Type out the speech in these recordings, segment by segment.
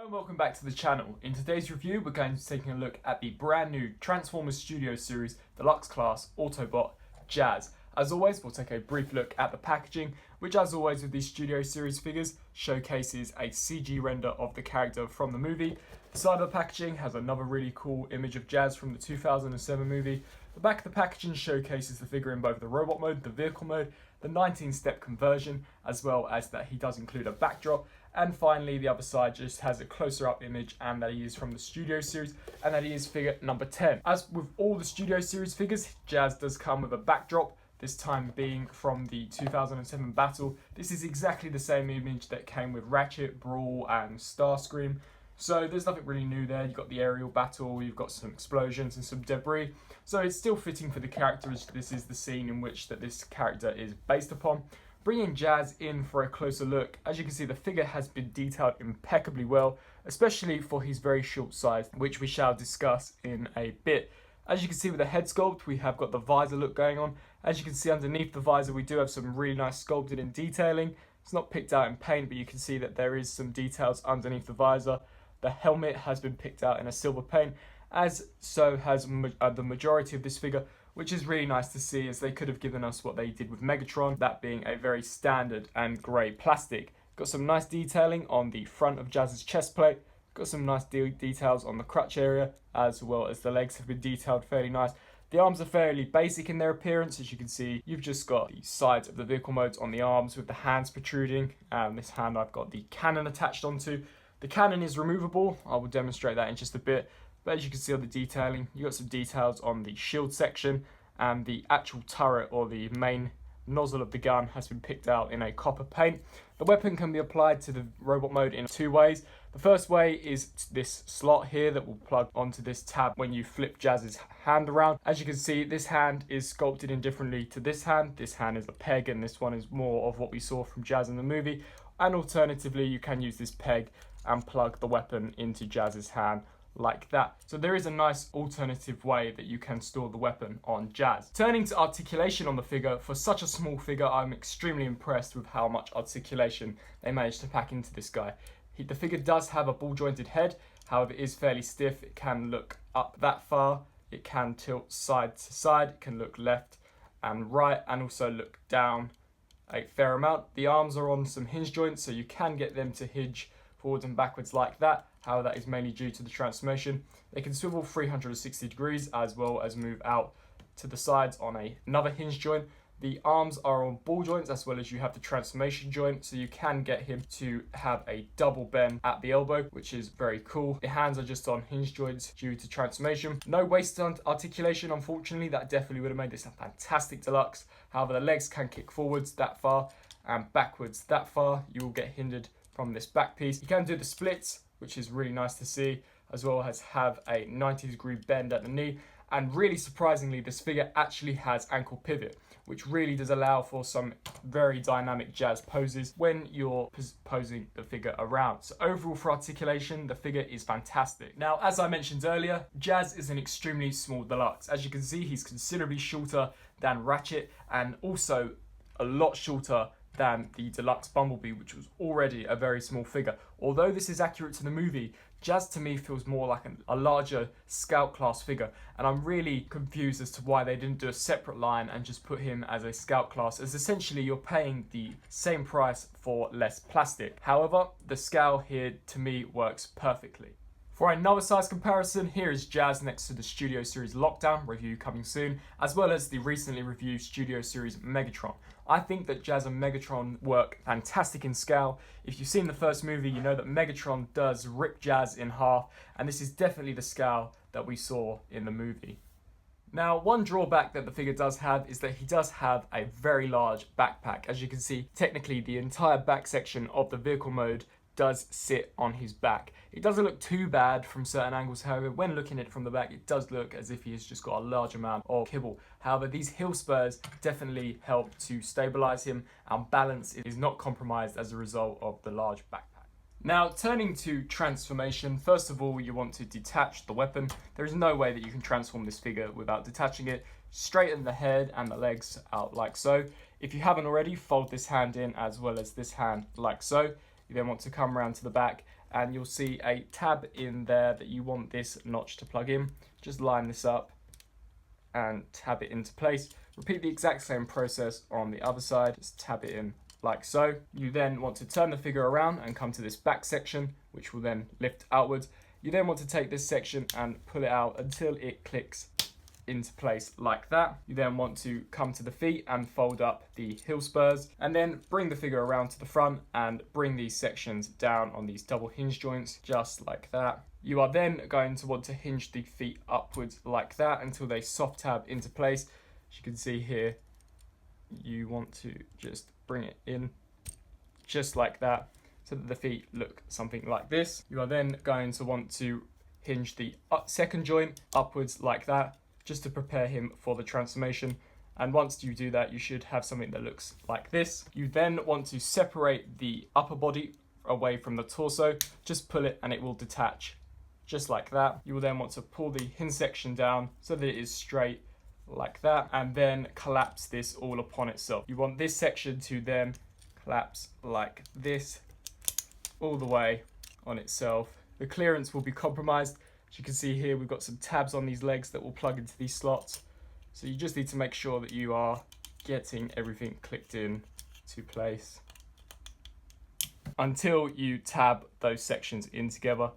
And welcome back to the channel. In today's review we're going to be taking a look at the brand new Transformers Studio Series Deluxe Class Autobot Jazz. As always, we'll take a brief look at the packaging, which as always with these Studio Series figures showcases a CG render of the character from the movie. The side of the packaging has another really cool image of Jazz from the 2007 movie. The back of the packaging showcases the figure in both the robot mode, the vehicle mode, the 19-step conversion, as well as that he does include a backdrop. And finally, the other side just has a closer-up image and that he is from the Studio Series and that he is figure number 10. As with all the Studio Series figures, Jazz does come with a backdrop, this time being from the 2007 battle. This is exactly the same image that came with Ratchet, Brawl and Starscream. So there's nothing really new there. You've got the aerial battle, you've got some explosions and some debris. So it's still fitting for the character as this is the scene in which that this character is based upon. Bringing Jazz in for a closer look, as you can see the figure has been detailed impeccably well, especially for his very short size, which we shall discuss in a bit. As you can see with the head sculpt, we have got the visor look going on. As you can see underneath the visor, we do have some really nice sculpted and detailing. It's not picked out in paint, but you can see that there is some details underneath the visor. The helmet has been picked out in a silver paint, as so has the majority of this figure, which is really nice to see, as they could have given us what they did with Megatron, that being a very standard and grey plastic. Got some nice detailing on the front of Jazz's chest plate. Got some nice details on the crutch area, as well as the legs have been detailed fairly nice. The arms are fairly basic in their appearance. As you can see, you've just got the sides of the vehicle modes on the arms with the hands protruding. And this hand I've got the cannon attached onto. The cannon is removable. I will demonstrate that in just a bit. But as you can see on the detailing, you've got some details on the shield section, and the actual turret or the main nozzle of the gun has been picked out in a copper paint. The weapon can be applied to the robot mode in two ways. The first way is this slot here that will plug onto this tab when you flip Jazz's hand around. As you can see, this hand is sculpted indifferently to this hand. This hand is a peg and this one is more of what we saw from Jazz in the movie. And alternatively, you can use this peg and plug the weapon into Jazz's hand like that. So there is a nice alternative way that you can store the weapon on Jazz. Turning to articulation on the figure, for such a small figure, I'm extremely impressed with how much articulation they managed to pack into this guy. The figure does have a ball jointed head, however it is fairly stiff. It can look up that far, it can tilt side to side, it can look left and right, and also look down a fair amount. The arms are on some hinge joints, so you can get them to hinge forwards and backwards like that. However, that is mainly due to the transformation. They can swivel 360 degrees as well as move out to the sides on another hinge joint. The arms are on ball joints as well as you have the transformation joint, so you can get him to have a double bend at the elbow, which is very cool. The hands are just on hinge joints due to transformation. No waist articulation, unfortunately. That definitely would have made this a fantastic deluxe. However, the legs can kick forwards that far and backwards that far. You will get hindered from this back piece. You can do the splits, which is really nice to see, as well as have a 90-degree bend at the knee. And really surprisingly, this figure actually has ankle pivot, which really does allow for some very dynamic Jazz poses when you're posing the figure around. So overall for articulation, the figure is fantastic. Now, as I mentioned earlier, Jazz is an extremely small deluxe. As you can see, he's considerably shorter than Ratchet and also a lot shorter than the Deluxe Bumblebee, which was already a very small figure. Although this is accurate to the movie, Jazz to me feels more like a larger Scout class figure, and I'm really confused as to why they didn't do a separate line and just put him as a Scout class, as essentially you're paying the same price for less plastic. However, the scale here to me works perfectly. For another size comparison, here is Jazz next to the Studio Series Lockdown, review coming soon, as well as the recently reviewed Studio Series Megatron. I think that Jazz and Megatron work fantastic in scale. If you've seen the first movie, you know that Megatron does rip Jazz in half, and this is definitely the scale that we saw in the movie. Now, one drawback that the figure does have is that he does have a very large backpack. As you can see, technically the entire back section of the vehicle mode does sit on his back. It doesn't look too bad from certain angles, however, when looking at it from the back, it does look as if he has just got a large amount of kibble. However, these heel spurs definitely help to stabilize him, and balance is not compromised as a result of the large backpack. Now, turning to transformation, first of all, you want to detach the weapon. There is no way that you can transform this figure without detaching it. Straighten the head and the legs out like so. If you haven't already, fold this hand in as well as this hand like so. You then want to come around to the back and you'll see a tab in there that you want this notch to plug in. Just line this up and tab it into place. Repeat the exact same process on the other side. Just tab it in like so. You then want to turn the figure around and come to this back section, which will then lift outwards. You then want to take this section and pull it out until it clicks into place like that. You then want to come to the feet and fold up the heel spurs, and then bring the figure around to the front and bring these sections down on these double hinge joints, just like that. You are then going to want to hinge the feet upwards like that until they soft tab into place. As you can see here, you want to just bring it in just like that so that the feet look something like this. You are then going to want to hinge the second joint upwards like that, just to prepare him for the transformation. And once you do that, you should have something that looks like this. You then want to separate the upper body away from the torso. Just pull it and it will detach just like that. You will then want to pull the hinge section down so that it is straight like that, and then collapse this all upon itself. You want this section to then collapse like this all the way on itself. The clearance will be compromised. As you can see here, we've got some tabs on these legs that will plug into these slots. So you just need to make sure that you are getting everything clicked in to place until you tab those sections in together.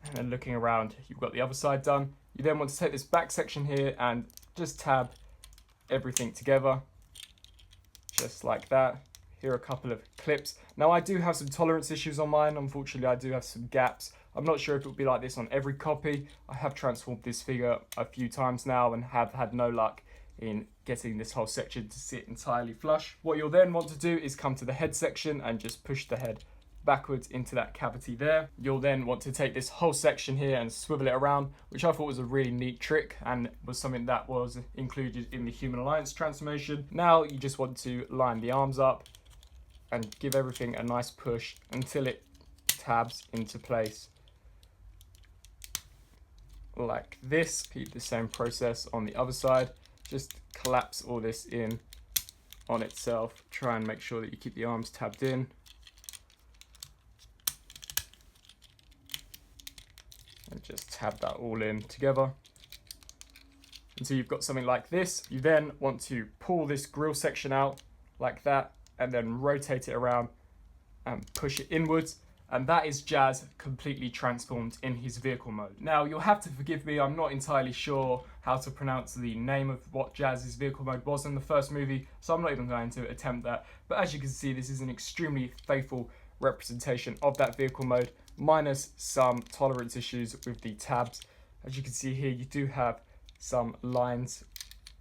And then looking around, you've got the other side done. You then want to take this back section here and just tab everything together, just like that. Here are a couple of clips. Now I do have some tolerance issues on mine. Unfortunately, I do have some gaps. I'm not sure if it will be like this on every copy. I have transformed this figure a few times now and have had no luck in getting this whole section to sit entirely flush. What you'll then want to do is come to the head section and just push the head backwards into that cavity there. You'll then want to take this whole section here and swivel it around, which I thought was a really neat trick and was something that was included in the Human Alliance transformation. Now you just want to line the arms up and give everything a nice push until it tabs into place like this. Repeat the same process on the other side. Just collapse all this in on itself. Try and make sure that you keep the arms tabbed in. And just tab that all in together until you've got something like this. You then want to pull this grill section out like that and then rotate it around and push it inwards. And that is Jazz completely transformed in his vehicle mode. Now, you'll have to forgive me, I'm not entirely sure how to pronounce the name of what Jazz's vehicle mode was in the first movie, so I'm not even going to attempt that. But as you can see, this is an extremely faithful representation of that vehicle mode, minus some tolerance issues with the tabs. As you can see here, you do have some lines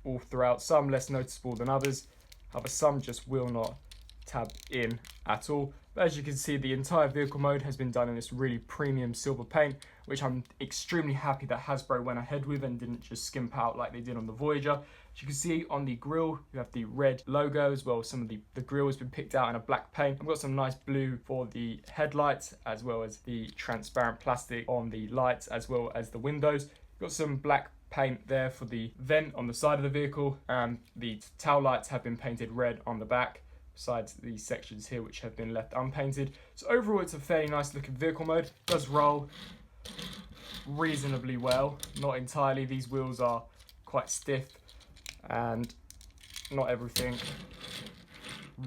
all throughout, some less noticeable than others. However, some just will not tab in at all. But as you can see, the entire vehicle mode has been done in this really premium silver paint, which I'm extremely happy that Hasbro went ahead with and didn't just skimp out like they did on the Voyager. As you can see on the grille, you have the red logo as well. Some of the grille has been picked out in a black paint. I've got some nice blue for the headlights, as well as the transparent plastic on the lights, as well as the windows. Got some black paint there for the vent on the side of the vehicle, and the tail lights have been painted red on the back, besides these sections here which have been left unpainted. So overall, it's a fairly nice looking vehicle mode. It does roll reasonably well, not entirely. These wheels are quite stiff and not everything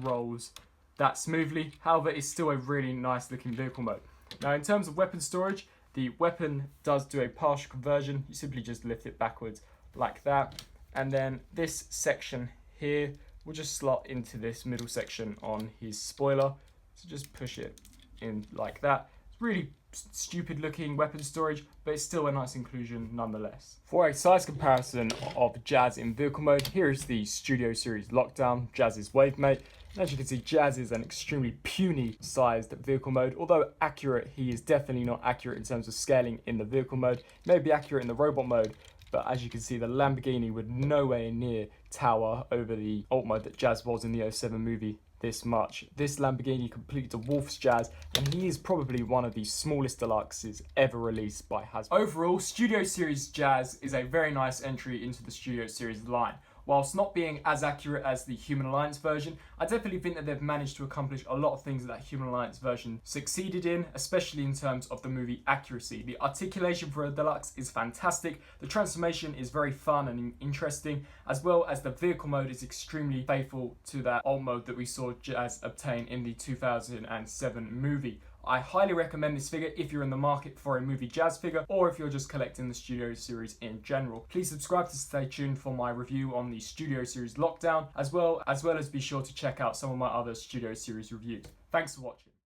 rolls that smoothly. However, it's still a really nice looking vehicle mode. Now, in terms of weapon storage, the weapon does do a partial conversion. You simply just lift it backwards like that, and then this section here will just slot into this middle section on his spoiler. So just push it in like that. It's really stupid looking weapon storage, but it's still a nice inclusion nonetheless. For a size comparison of Jazz in vehicle mode, here is the Studio Series Lockdown, Jazz's Wavemate. And as you can see, Jazz is an extremely puny sized vehicle mode. Although accurate, he is definitely not accurate in terms of scaling in the vehicle mode. He may be accurate in the robot mode, but as you can see, the Lamborghini would nowhere near tower over the alt mode that Jazz was in the 07 movie this much. This Lamborghini completely dwarfs Jazz, and he is probably one of the smallest deluxes ever released by Hasbro. Overall, Studio Series Jazz is a very nice entry into the Studio Series line. Whilst not being as accurate as the Human Alliance version, I definitely think that they've managed to accomplish a lot of things that Human Alliance version succeeded in, especially in terms of the movie accuracy. The articulation for a deluxe is fantastic, the transformation is very fun and interesting, as well as the vehicle mode is extremely faithful to that old mode that we saw Jazz obtain in the 2007 movie. I highly recommend this figure if you're in the market for a movie Jazz figure, or if you're just collecting the Studio Series in general. Please subscribe to stay tuned for my review on the Studio Series Lockdown, as well as be sure to check out some of my other Studio Series reviews. Thanks for watching.